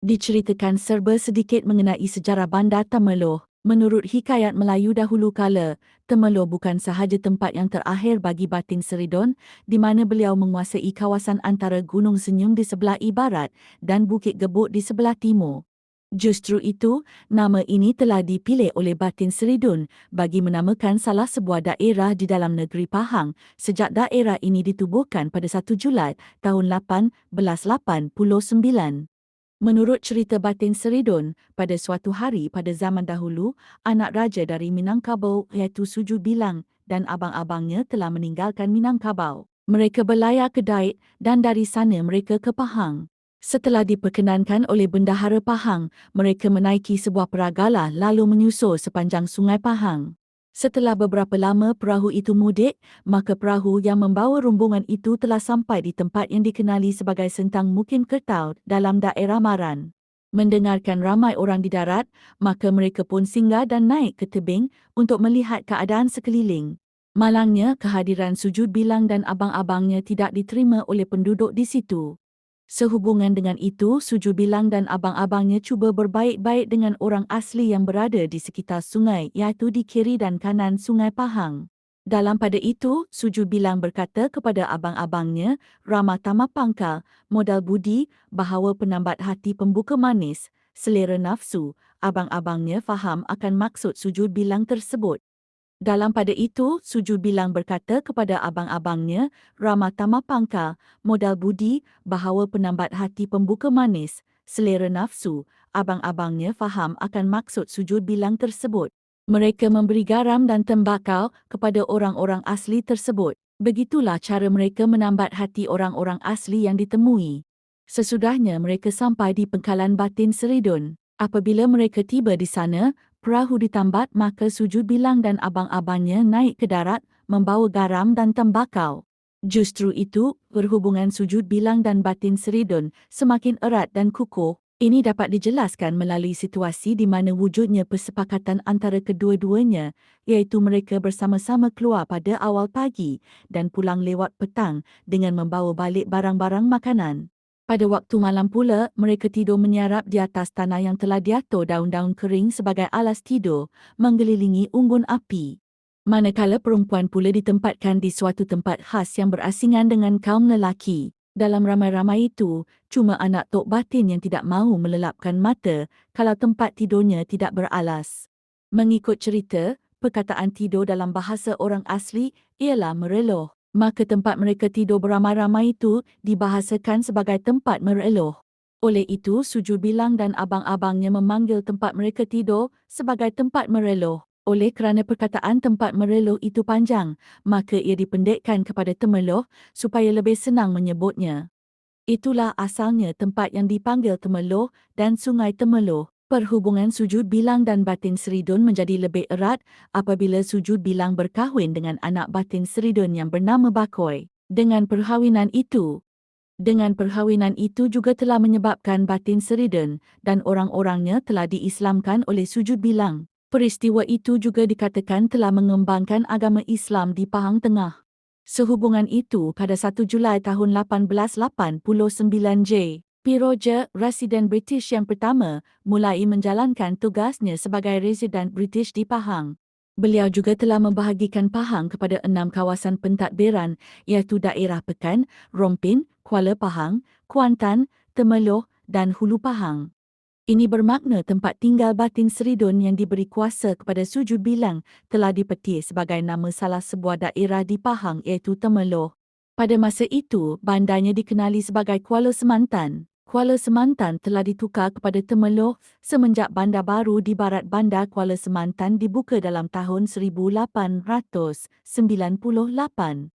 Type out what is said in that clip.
Diceritakan serba sedikit mengenai sejarah Bandar Temeloh. Menurut hikayat Melayu dahulu kala, Temeloh bukan sahaja tempat yang terakhir bagi Batin Seridun, di mana beliau menguasai kawasan antara Gunung Senyum di sebelah barat dan Bukit Gebuk di sebelah timur. Justru itu, nama ini telah dipilih oleh Batin Seridun bagi menamakan salah sebuah daerah di dalam negeri Pahang sejak daerah ini ditubuhkan pada 1 Julai tahun 1889. Menurut cerita Batin Seridun, pada suatu hari pada zaman dahulu, anak raja dari Minangkabau iaitu Suju Bilang dan abang-abangnya telah meninggalkan Minangkabau. Mereka berlayar ke Daik dan dari sana mereka ke Pahang. Setelah diperkenankan oleh Bendahara Pahang, mereka menaiki sebuah peragalah lalu menyusur sepanjang Sungai Pahang. Setelah beberapa lama perahu itu mudik, maka perahu yang membawa rombongan itu telah sampai di tempat yang dikenali sebagai Sentang Mukim Kertau dalam daerah Maran. Mendengarkan ramai orang di darat, maka mereka pun singgah dan naik ke tebing untuk melihat keadaan sekeliling. Malangnya, kehadiran Sujud Bilang dan abang-abangnya tidak diterima oleh penduduk di situ. Sehubungan dengan itu, Suju Bilang dan abang-abangnya cuba berbaik-baik dengan orang asli yang berada di sekitar sungai, iaitu di kiri dan kanan Sungai Pahang. Dalam pada itu, Suju Bilang berkata kepada abang-abangnya, ramah tamah pangkal, modal budi, bahawa penambat hati pembuka manis, selera nafsu. Abang-abangnya faham akan maksud Suju Bilang tersebut. Dalam pada itu, Suju Bilang berkata kepada abang-abangnya, ramah tamah pangkal, modal budi, bahawa penambat hati pembuka manis, selera nafsu. Abang-abangnya faham akan maksud Suju Bilang tersebut. Mereka memberi garam dan tembakau kepada orang-orang asli tersebut. Begitulah cara mereka menambat hati orang-orang asli yang ditemui. Sesudahnya mereka sampai di pangkalan Batin Seridun. Apabila mereka tiba di sana, perahu ditambat, maka Sujud Bilang dan abang-abangnya naik ke darat membawa garam dan tembakau. Justru itu, perhubungan Sujud Bilang dan Batin Seridun semakin erat dan kukuh. Ini dapat dijelaskan melalui situasi di mana wujudnya persepakatan antara kedua-duanya, iaitu mereka bersama-sama keluar pada awal pagi dan pulang lewat petang dengan membawa balik barang-barang makanan. Pada waktu malam pula, mereka tidur menyarap di atas tanah yang telah diatur daun-daun kering sebagai alas tidur, mengelilingi unggun api. Manakala perempuan pula ditempatkan di suatu tempat khas yang berasingan dengan kaum lelaki. Dalam ramai-ramai itu, cuma anak Tok Batin yang tidak mahu melelapkan mata kalau tempat tidurnya tidak beralas. Mengikut cerita, perkataan tidur dalam bahasa orang asli ialah mereloh. Maka tempat mereka tidur beramai-ramai itu dibahasakan sebagai tempat mereloh. Oleh itu, Suju Bilang dan abang-abangnya memanggil tempat mereka tidur sebagai tempat mereloh. Oleh kerana perkataan tempat mereloh itu panjang, maka ia dipendekkan kepada Temeloh supaya lebih senang menyebutnya. Itulah asalnya tempat yang dipanggil Temeloh dan Sungai Temeloh. Perhubungan Sujud Bilang dan Batin Seridun menjadi lebih erat apabila Sujud Bilang berkahwin dengan anak Batin Seridun yang bernama Bakoi. Dengan perkahwinan itu juga telah menyebabkan Batin Seridun dan orang-orangnya telah diislamkan oleh Sujud Bilang. Peristiwa itu juga dikatakan telah mengembangkan agama Islam di Pahang Tengah. Sehubungan itu, pada 1 Julai tahun 1889 P. Roger, residen British yang pertama, mulai menjalankan tugasnya sebagai residen British di Pahang. Beliau juga telah membahagikan Pahang kepada 6 kawasan pentadbiran, iaitu daerah Pekan, Rompin, Kuala Pahang, Kuantan, Temeloh dan Hulu Pahang. Ini bermakna tempat tinggal Batin Seridun yang diberi kuasa kepada Sujud Bilang telah dipetik sebagai nama salah sebuah daerah di Pahang iaitu Temeloh. Pada masa itu, bandarnya dikenali sebagai Kuala Semantan. Kuala Semantan telah ditukar kepada Temeloh semenjak bandar baru di barat bandar Kuala Semantan dibuka dalam tahun 1898.